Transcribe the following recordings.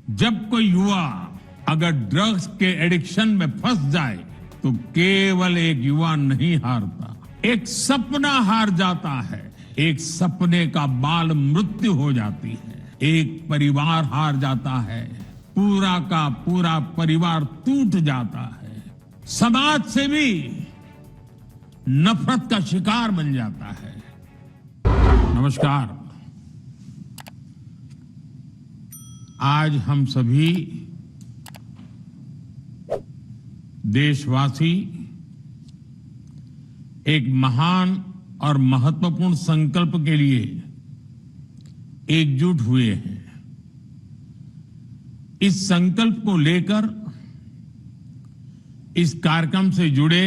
जब कोई युवा अगर ड्रग्स के एडिक्शन में फंस जाए तो केवल एक युवा नहीं हारता, एक सपना हार जाता है, एक सपने का बाल मृत्यु हो जाती है, एक परिवार हार जाता है, पूरा का पूरा परिवार टूट जाता है, समाज से भी नफरत का शिकार बन जाता है। नमस्कार। आज हम सभी देशवासी एक महान और महत्वपूर्ण संकल्प के लिए एकजुट हुए हैं। इस संकल्प को लेकर इस कार्यक्रम से जुड़े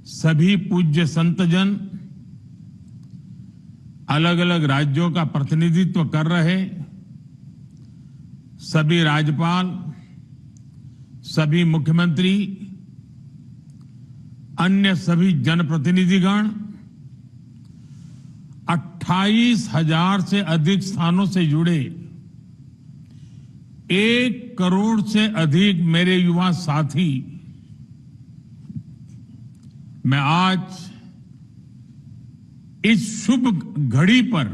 सभी पूज्य संतजन, अलग अलग राज्यों का प्रतिनिधित्व कर रहे सभी राज्यपाल, सभी मुख्यमंत्री, अन्य सभी जनप्रतिनिधिगण, 28,000 से अधिक स्थानों से जुड़े 1 करोड़ से अधिक मेरे युवा साथी, मैं आज इस शुभ घड़ी पर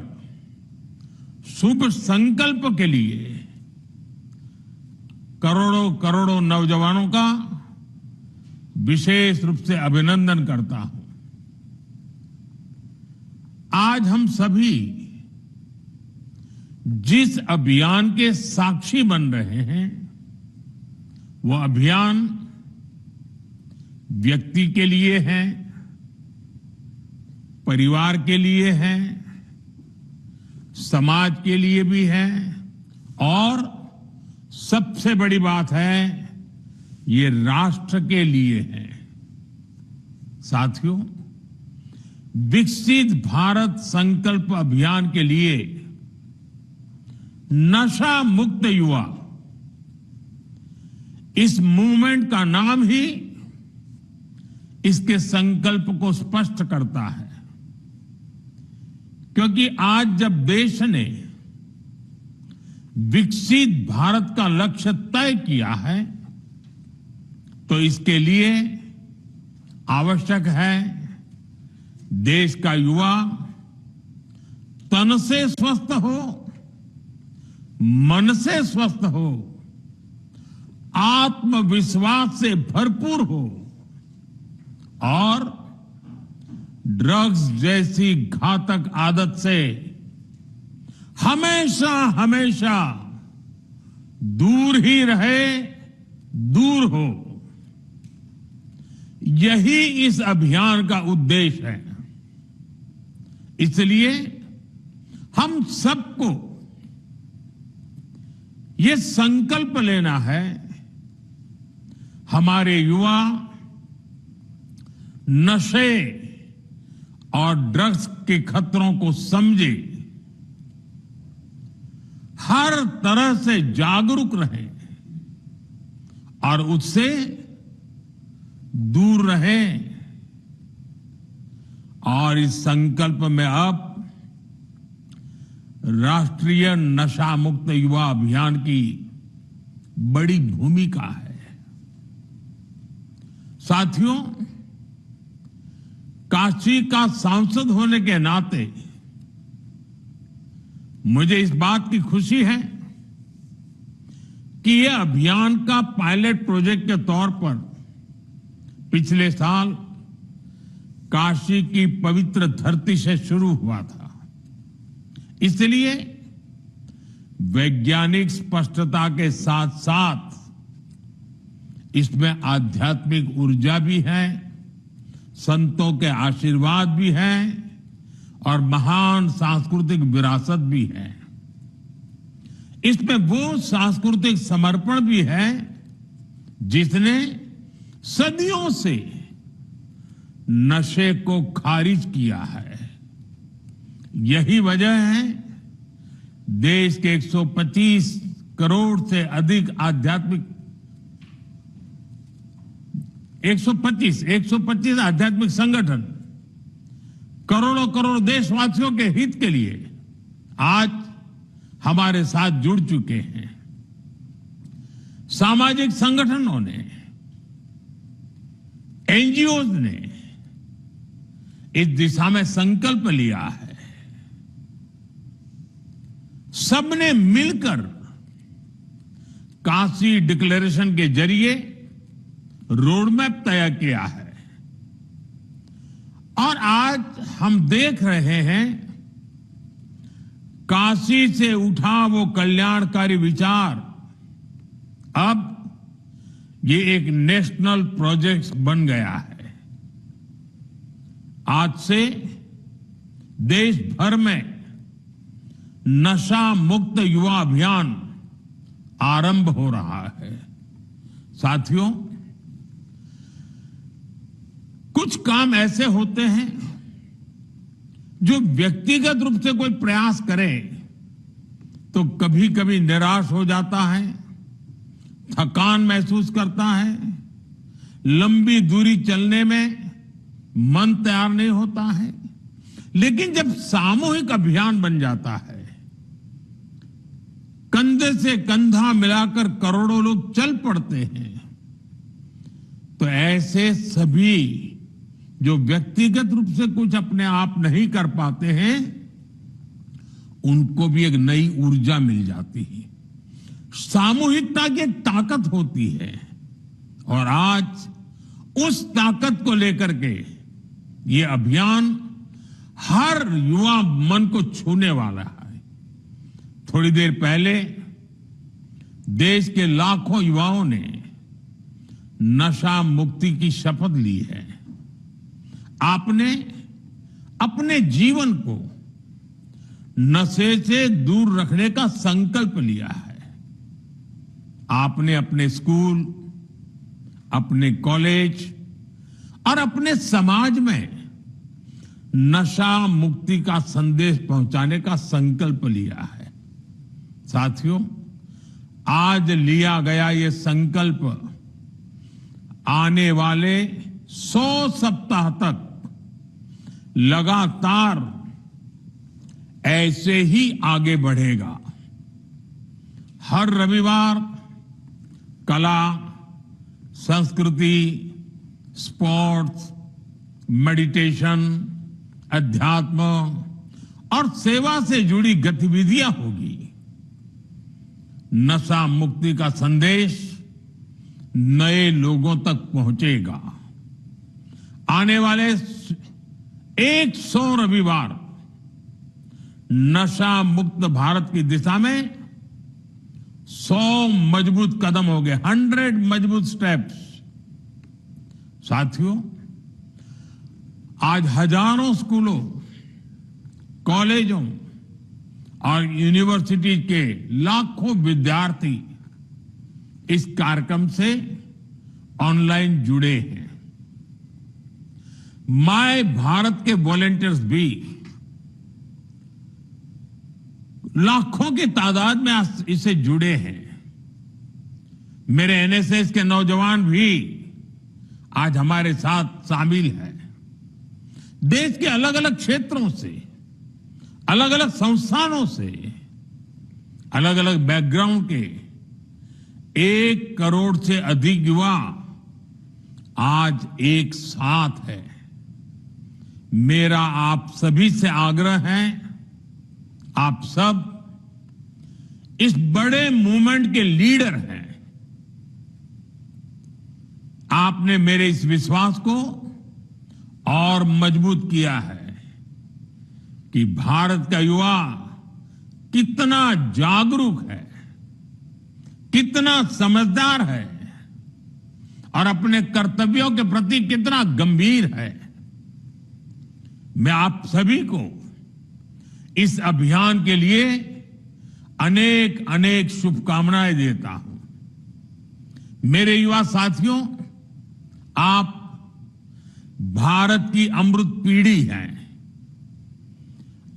शुभ संकल्प के लिए करोड़ों करोड़ों नौजवानों का विशेष रूप से अभिनंदन करता हूं। आज हम सभी जिस अभियान के साक्षी बन रहे हैं, वो अभियान व्यक्ति के लिए है, परिवार के लिए है, समाज के लिए भी है और सबसे बड़ी बात है, ये राष्ट्र के लिए है। साथियों, विकसित भारत संकल्प अभियान के लिए नशा मुक्त युवा, इस मूवमेंट का नाम ही इसके संकल्प को स्पष्ट करता है। क्योंकि आज जब देश ने विकसित भारत का लक्ष्य तय किया है, तो इसके लिए आवश्यक है देश का युवा तन से स्वस्थ हो, मन से स्वस्थ हो, आत्मविश्वास से भरपूर हो और ड्रग्स जैसी घातक आदत से हमेशा हमेशा दूर ही रहे, दूर हो। यही इस अभियान का उद्देश्य है। इसलिए हम सबको ये संकल्प लेना है, हमारे युवा नशे और ड्रग्स के खतरों को समझे, हर तरह से जागरूक रहे और उससे दूर रहे। और इस संकल्प में अब राष्ट्रीय नशा मुक्त युवा अभियान की बड़ी भूमिका है। साथियों, काशी का सांसद होने के नाते मुझे इस बात की खुशी है कि यह अभियान का पायलट प्रोजेक्ट के तौर पर पिछले साल काशी की पवित्र धरती से शुरू हुआ था। इसलिए वैज्ञानिक स्पष्टता के साथ साथ इसमें आध्यात्मिक ऊर्जा भी है, संतों के आशीर्वाद भी है और महान सांस्कृतिक विरासत भी है। इसमें वो सांस्कृतिक समर्पण भी है जिसने सदियों से नशे को खारिज किया है। यही वजह है देश के 125 करोड़ से अधिक आध्यात्मिक 125 आध्यात्मिक संगठन करोड़ों करोड़ देशवासियों के हित के लिए आज हमारे साथ जुड़ चुके हैं। सामाजिक संगठनों ने, एनजीओ ने इस दिशा में संकल्प लिया है। सबने मिलकर काशी डिक्लेरेशन के जरिए रोडमैप तय किया है और आज हम देख रहे हैं काशी से उठा वो कल्याणकारी विचार अब ये एक नेशनल प्रोजेक्ट बन गया है। आज से देश भर में नशा मुक्त युवा अभियान आरंभ हो रहा है। साथियों, कुछ काम ऐसे होते हैं जो व्यक्तिगत रूप से कोई प्रयास करे तो कभी कभी निराश हो जाता है, थकान महसूस करता है, लंबी दूरी चलने में मन तैयार नहीं होता है। लेकिन जब सामूहिक अभियान बन जाता है, कंधे से कंधा मिलाकर करोड़ों लोग चल पड़ते हैं, तो ऐसे सभी जो व्यक्तिगत रूप से कुछ अपने आप नहीं कर पाते हैं, उनको भी एक नई ऊर्जा मिल जाती है। सामूहिकता की एक ताकत होती है और आज उस ताकत को लेकर के ये अभियान हर युवा मन को छूने वाला है। थोड़ी देर पहले देश के लाखों युवाओं ने नशा मुक्ति की शपथ ली है। आपने अपने जीवन को नशे से दूर रखने का संकल्प लिया है। आपने अपने स्कूल, अपने कॉलेज और अपने समाज में नशा मुक्ति का संदेश पहुंचाने का संकल्प लिया है। साथियों, आज लिया गया ये संकल्प आने वाले 100 सप्ताह तक लगातार ऐसे ही आगे बढ़ेगा। हर रविवार कला, संस्कृति, स्पोर्ट्स, मेडिटेशन, अध्यात्म और सेवा से जुड़ी गतिविधियां होगी। नशा मुक्ति का संदेश नए लोगों तक पहुंचेगा। आने वाले 100 रविवार नशा मुक्त भारत की दिशा में 100 मजबूत कदम हो गए, 100 मजबूत स्टेप्स। साथियों, आज हजारों स्कूलों, कॉलेजों और यूनिवर्सिटी के लाखों विद्यार्थी इस कार्यक्रम से ऑनलाइन जुड़े हैं। माय भारत के वॉलंटियर्स भी लाखों की तादाद में इससे जुड़े हैं। मेरे एनएसएस के नौजवान भी आज हमारे साथ शामिल हैं। देश के अलग अलग क्षेत्रों से, अलग अलग संस्थानों से, अलग अलग बैकग्राउंड के 1 करोड़ से अधिक युवा आज एक साथ है। मेरा आप सभी से आग्रह है, आप सब इस बड़े मूवमेंट के लीडर हैं। आपने मेरे इस विश्वास को और मजबूत किया है कि भारत का युवा कितना जागरूक है, कितना समझदार है और अपने कर्तव्यों के प्रति कितना गंभीर है। मैं आप सभी को इस अभियान के लिए अनेक अनेक शुभकामनाएं देता हूं। मेरे युवा साथियों, आप भारत की अमृत पीढ़ी हैं।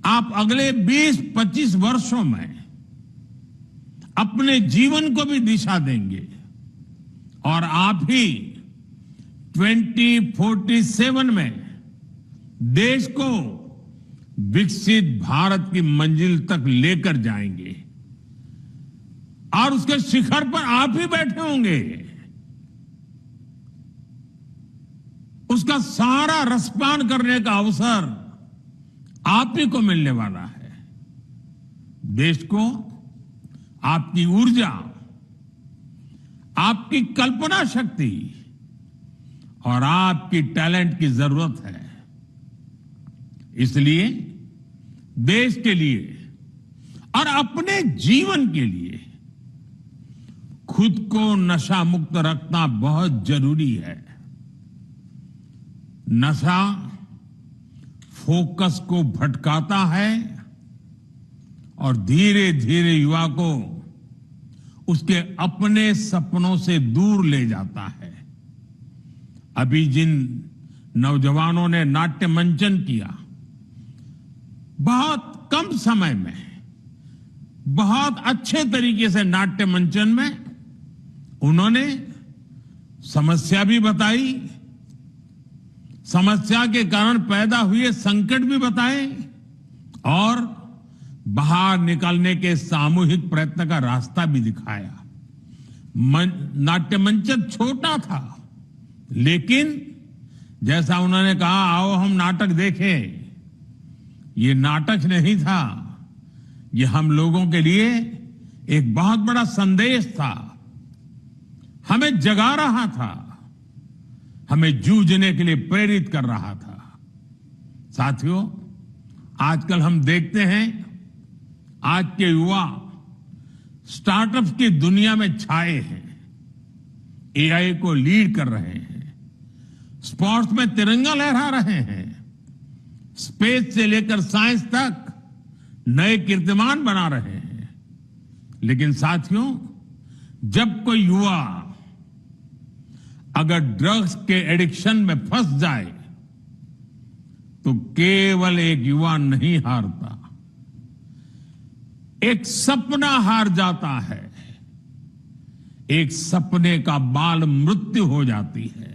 आप अगले 20-25 वर्षों में अपने जीवन को भी दिशा देंगे और आप ही 2047 में देश को विकसित भारत की मंजिल तक लेकर जाएंगे। और उसके शिखर पर आप ही बैठे होंगे। उसका सारा रसपान करने का अवसर आप ही को मिलने वाला है। देश को आपकी ऊर्जा, आपकी कल्पना शक्ति और आपकी टैलेंट की जरूरत है। इसलिए देश के लिए और अपने जीवन के लिए खुद को नशा मुक्त रखना बहुत जरूरी है। नशा फोकस को भटकाता है और धीरे धीरे युवा को उसके अपने सपनों से दूर ले जाता है। अभी जिन नौजवानों ने नाट्य मंचन किया, बहुत कम समय में बहुत अच्छे तरीके से नाट्य मंचन में उन्होंने समस्या भी बताई, समस्या के कारण पैदा हुए संकट भी बताए और बाहर निकलने के सामूहिक प्रयत्न का रास्ता भी दिखाया। नाट्य मंचन छोटा था, लेकिन जैसा उन्होंने कहा, आओ हम नाटक देखें, ये नाटक नहीं था, ये हम लोगों के लिए एक बहुत बड़ा संदेश था। हमें जगा रहा था, हमें जूझने के लिए प्रेरित कर रहा था। साथियों, आजकल हम देखते हैं आज के युवा स्टार्टअप्स की दुनिया में छाए हैं, एआई को लीड कर रहे हैं, स्पोर्ट्स में तिरंगा लहरा रहे हैं, स्पेस से लेकर साइंस तक नए कीर्तिमान बना रहे हैं। लेकिन साथियों, जब कोई युवा अगर ड्रग्स के एडिक्शन में फंस जाए तो केवल एक युवा नहीं हारता, एक सपना हार जाता है, एक सपने का बाल मृत्यु हो जाती है।